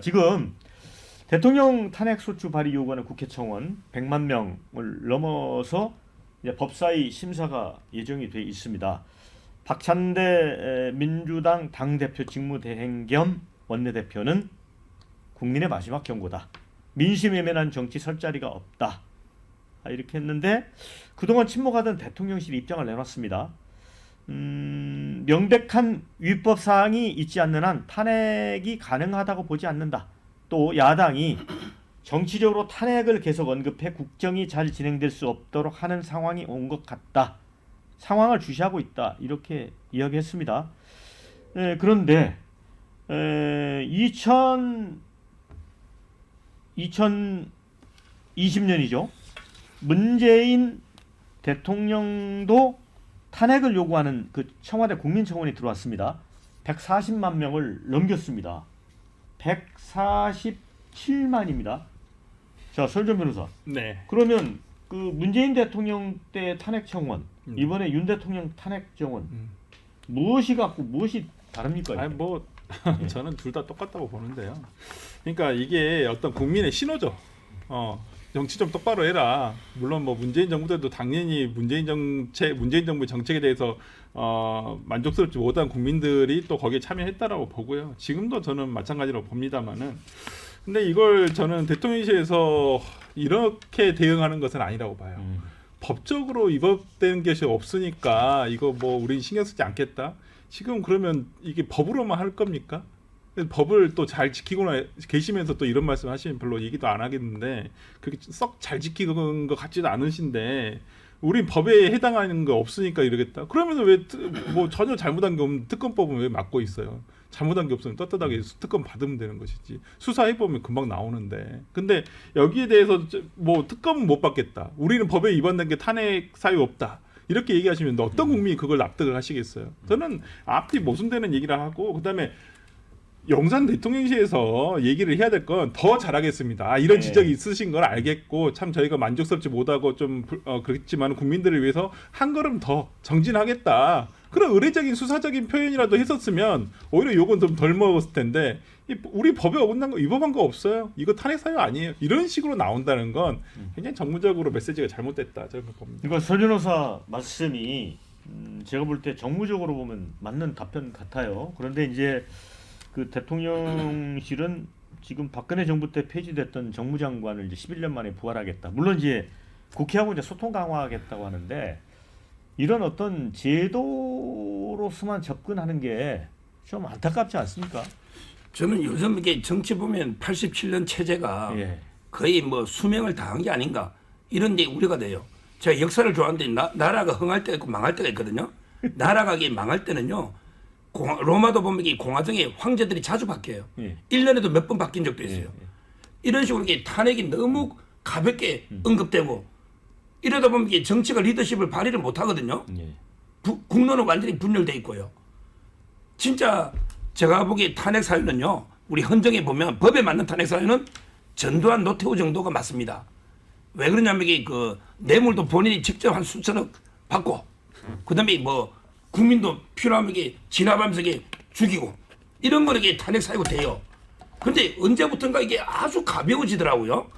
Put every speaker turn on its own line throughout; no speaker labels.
지금 대통령 탄핵 소추 발의 요구하는 국회 청원 100만 명을 넘어서 이제 법사위 심사가 예정이 돼 있습니다. 박찬대 민주당 당대표 직무대행 겸 원내대표는 국민의 마지막 경고다. 민심 외면한 정치 설 자리가 없다. 이렇게 했는데 그동안 침묵하던 대통령실이 입장을 내놨습니다. 명백한 위법 사항이 있지 않는 한 탄핵이 가능하다고 보지 않는다. 또 야당이 정치적으로 탄핵을 계속 언급해 국정이 잘 진행될 수 없도록 하는 상황이 온 것 같다. 상황을 주시하고 있다. 이렇게 이야기했습니다. 그런데 2020년이죠. 문재인 대통령도 탄핵을 요구하는 그 청와대 국민청원이 들어왔습니다. 140만 명을 넘겼습니다. 147만입니다. 자, 설전 변호사.
네.
그러면 그 문재인 대통령 때 탄핵 청원, 이번에 윤 대통령 탄핵 청원 무엇이 같고 무엇이 다릅니까?
아니 저는 둘 다 똑같다고 보는데요. 그러니까 이게 어떤 국민의 신호죠. 정치 좀 똑바로 해라. 물론 문재인 정부 때도 당연히 문재인 정부의 정책에 대해서 만족스럽지 못한 국민들이 또 거기에 참여했다라고 보고요. 지금도 저는 마찬가지로 봅니다만은, 근데 이걸 저는 대통령실에서 이렇게 대응하는 것은 아니라고 봐요. 법적으로 위법된 것이 없으니까 이거 우린 신경 쓰지 않겠다. 지금 그러면 이게 법으로만 할 겁니까? 법을 또 잘 지키고 계시면서 또 이런 말씀 하시면 별로 얘기도 안 하겠는데 그렇게 썩 잘 지키는 것 같지도 않으신데 우린 법에 해당하는 거 없으니까 이러겠다. 그러면 왜 전혀 잘못한 게 없는 특검법은 왜 막고 있어요? 잘못한 게 없으면 떳떳하게 특검 받으면 되는 것이지. 수사해보면 금방 나오는데. 근데 여기에 대해서 특검은 못 받겠다. 우리는 법에 위반된 게 탄핵 사유 없다. 이렇게 얘기하시면 어떤 국민이 그걸 납득을 하시겠어요? 저는 앞뒤 모순되는 얘기를 하고, 그다음에 용산 대통령실에서 얘기를 해야 될 건 더 잘하겠습니다. 이런 지적이 있으신 걸 알겠고, 참 저희가 만족스럽지 못하고 좀 그렇지만 국민들을 위해서 한 걸음 더 정진하겠다. 그런 의례적인 수사적인 표현이라도 했었으면 오히려 욕은 좀 덜 먹었을 텐데, 우리 법에 어긋난 거 위법한 거 없어요. 이거 탄핵 사유 아니에요. 이런 식으로 나온다는 건 굉장히 정무적으로 메시지가 잘못됐다. 저는 봅니다.
그러니까 설 변호사 말씀이 제가 볼 때 정무적으로 보면 맞는 답변 같아요. 그런데 이제 그 대통령실은 지금 박근혜 정부 때 폐지됐던 정무장관을 이제 11년 만에 부활하겠다. 물론 이제 국회하고 이제 소통 강화하겠다고 하는데 이런 어떤 제도로서만 접근하는 게 좀 안타깝지 않습니까?
저는 요즘 이게 정치 보면 87년 체제가 거의 수명을 다한 게 아닌가 이런 데 우려가 돼요. 제가 역사를 좋아하는데 나라가 흥할 때가 있고 망할 때가 있거든요. 나라가 망할 때는요. 로마도 보면 이 공화정에 황제들이 자주 바뀌어요. 1년에도 몇 번 바뀐 적도 있어요. 이런 식으로 탄핵이 너무 가볍게 언급되고 이러다 보면 정치가 리더십을 발휘를 못 하거든요. 국론은 완전히 분열돼 있고요. 진짜 제가 보기에 탄핵 사유는요. 우리 헌정에 보면 법에 맞는 탄핵 사유는 전두환 노태우 정도가 맞습니다. 왜 그러냐면 이게 뇌물도 본인이 직접 한 수천억 받고 그다음에 국민도 필요하면 진압하면서 죽이고 이런 거는 탄핵 사유가 돼요. 근데 언제부턴가 이게 아주 가벼워지더라고요.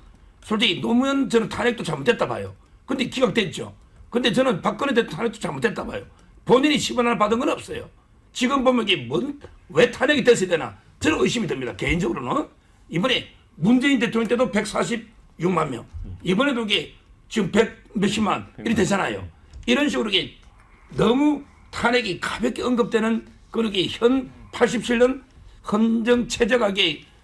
솔직히 노무현 저는 탄핵도 잘못됐다 봐요. 근데 기각됐죠. 근데 저는 박근혜 대통령 탄핵도 잘못됐다 봐요. 본인이 10원 하나 받은 건 없어요. 지금 보면 왜 탄핵이 됐어야 되나 저는 의심이 듭니다. 개인적으로는 이번에 문재인 대통령 때도 146만 명 이번에도 지금 100 몇십만 이렇게 되잖아요. 이런 식으로 너무 탄핵이 가볍게 언급되는 그렇게 현 87년 헌정 체제가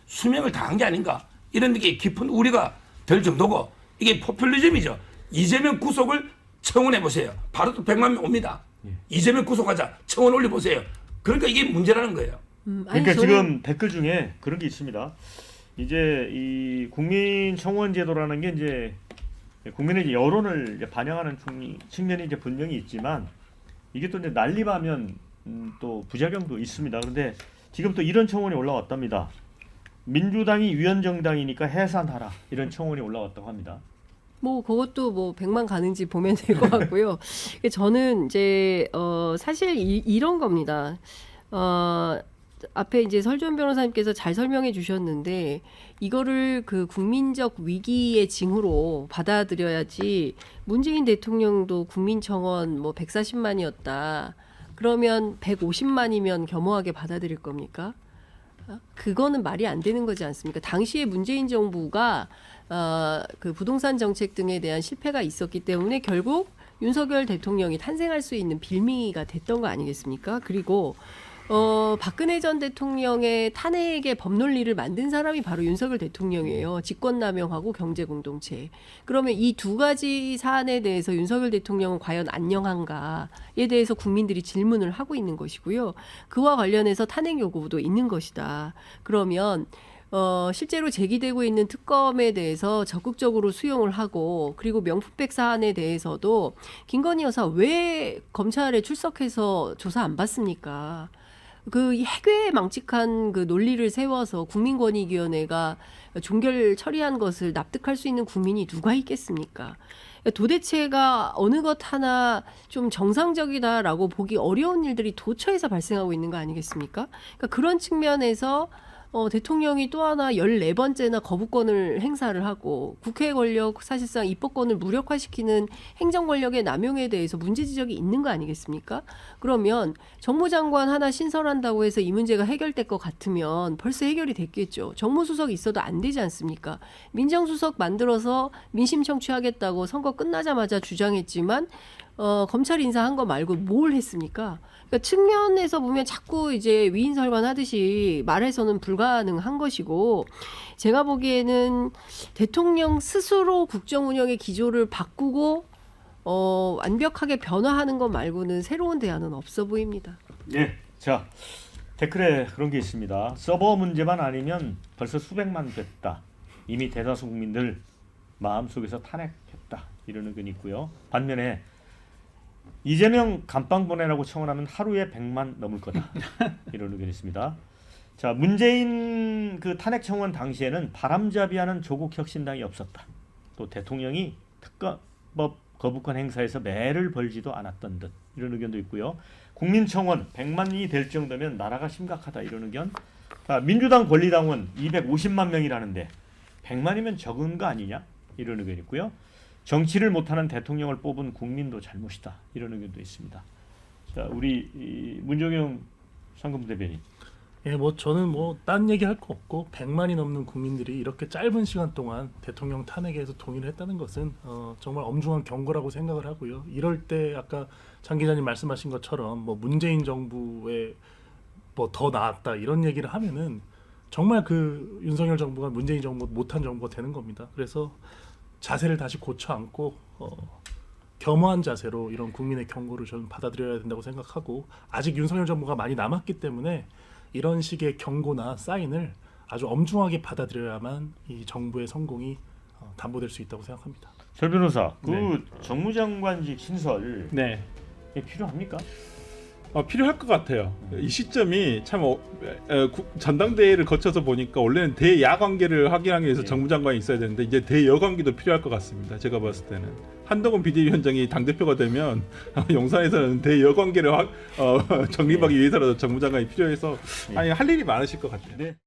수명을 다한 게 아닌가 이런 게 깊은 우려가 될 정도고 이게 포퓰리즘이죠. 이재명 구속을 청원해 보세요. 바로 또 100만 명 옵니다. 이재명 구속하자 청원 올려 보세요. 그러니까 이게 문제라는 거예요.
그러니까 지금 댓글 중에 그런 게 있습니다. 이제 이 국민 청원 제도라는 게 이제 국민의 여론을 이제 반영하는 측면이 이제 분명히 있지만 이게 또 이제 난립하면 또 부작용도 있습니다. 그런데 지금 또 이런 청원이 올라왔답니다. 민주당이 위헌정당이니까 해산하라 이런 청원이 올라왔다고 합니다.
그것도 100만 가는지 보면 될 것 같고요. 저는 이제 사실 이런 겁니다. 앞에 이제 설전 변호사님께서 잘 설명해 주셨는데 이거를 그 국민적 위기의 징후로 받아들여야지. 문재인 대통령도 국민청원 뭐 140만이었다. 그러면 150만이면 겸허하게 받아들일 겁니까? 그거는 말이 안 되는 거지 않습니까? 당시에 문재인 정부가 그 부동산 정책 등에 대한 실패가 있었기 때문에 결국 윤석열 대통령이 탄생할 수 있는 빌미가 됐던 거 아니겠습니까? 그리고 박근혜 전 대통령의 탄핵의 법논리를 만든 사람이 바로 윤석열 대통령이에요. 직권남용하고 경제공동체. 그러면 이 두 가지 사안에 대해서 윤석열 대통령은 과연 안녕한가에 대해서 국민들이 질문을 하고 있는 것이고요. 그와 관련해서 탄핵 요구도 있는 것이다. 그러면 실제로 제기되고 있는 특검에 대해서 적극적으로 수용을 하고 그리고 명품백 사안에 대해서도 김건희 여사 왜 검찰에 출석해서 조사 안 받습니까? 그 해괴 망측한 그 논리를 세워서 국민권익위원회가 종결 처리한 것을 납득할 수 있는 국민이 누가 있겠습니까? 도대체가 어느 것 하나 좀 정상적이다라고 보기 어려운 일들이 도처에서 발생하고 있는 거 아니겠습니까? 그러니까 그런 측면에서 대통령이 또 하나 14번째나 거부권을 행사를 하고 국회 권력 사실상 입법권을 무력화시키는 행정 권력의 남용에 대해서 문제 지적이 있는 거 아니겠습니까? 그러면 정무장관 하나 신설한다고 해서 이 문제가 해결될 것 같으면 벌써 해결이 됐겠죠. 정무수석이 있어도 안 되지 않습니까? 민정수석 만들어서 민심 청취하겠다고 선거 끝나자마자 주장했지만 검찰 인사한 거 말고 뭘 했습니까? 그러니까 측면에서 보면 자꾸 이제 위인설관 하듯이 말해서는 불가능한 것이고 제가 보기에는 대통령 스스로 국정 운영의 기조를 바꾸고 완벽하게 변화하는 것 말고는 새로운 대안은 없어 보입니다.
네, 자 댓글에 그런 게 있습니다. 서버 문제만 아니면 벌써 수백만 됐다. 이미 대다수 국민들 마음속에서 탄핵했다. 이런 의견이 있고요. 반면에 이재명 감방 보내라고 청원하면 하루에 100만 넘을 거다. 이런 의견이 있습니다. 자, 문재인 그 탄핵 청원 당시에는 바람잡이하는 조국 혁신당이 없었다. 또 대통령이 특검법 거부권 행사에서 매를 벌지도 않았던 듯. 이런 의견도 있고요. 국민청원 100만이 될 정도면 나라가 심각하다. 이런 의견. 자, 민주당 권리당원 250만 명이라는데 100만이면 적은 거 아니냐? 이런 의견이 있고요. 정치를 못하는 대통령을 뽑은 국민도 잘못이다. 이런 의견도 있습니다. 자, 우리 문정영 상금 대변인.
예, 뭐 저는 뭐 딴 얘기할 거 없고 100만이 넘는 국민들이 이렇게 짧은 시간 동안 대통령 탄핵에 대해서 동의를 했다는 것은 정말 엄중한 경고라고 생각을 하고요. 이럴 때 아까 장 기자님 말씀하신 것처럼 뭐 문재인 정부에 뭐 더 나았다 이런 얘기를 하면은 정말 그 윤석열 정부가 문재인 정부 못한 정부가 되는 겁니다. 그래서 자세를 다시 고쳐 앉고 겸허한 자세로 이런 국민의 경고를 저는 받아들여야 된다고 생각하고 아직 윤석열 정부가 많이 남았기 때문에 이런 식의 경고나 사인을 아주 엄중하게 받아들여야만 이 정부의 성공이 담보될 수 있다고 생각합니다.
설 변호사, 그
네.
정무장관직 신설
네.
필요합니까?
필요할 것 같아요. 이 시점이 참 전당대회를 거쳐서 보니까 원래는 대야 관계를 확인하기 위해서 정무장관이 있어야 되는데 이제 대여 관계도 필요할 것 같습니다. 제가 봤을 때는 한동훈 비대위원장이 당대표가 되면 용산에서는 대여 관계를 정립하기 위해서라도 정무장관이 필요해서 아니 할 일이 많으실 것 같아요.
네.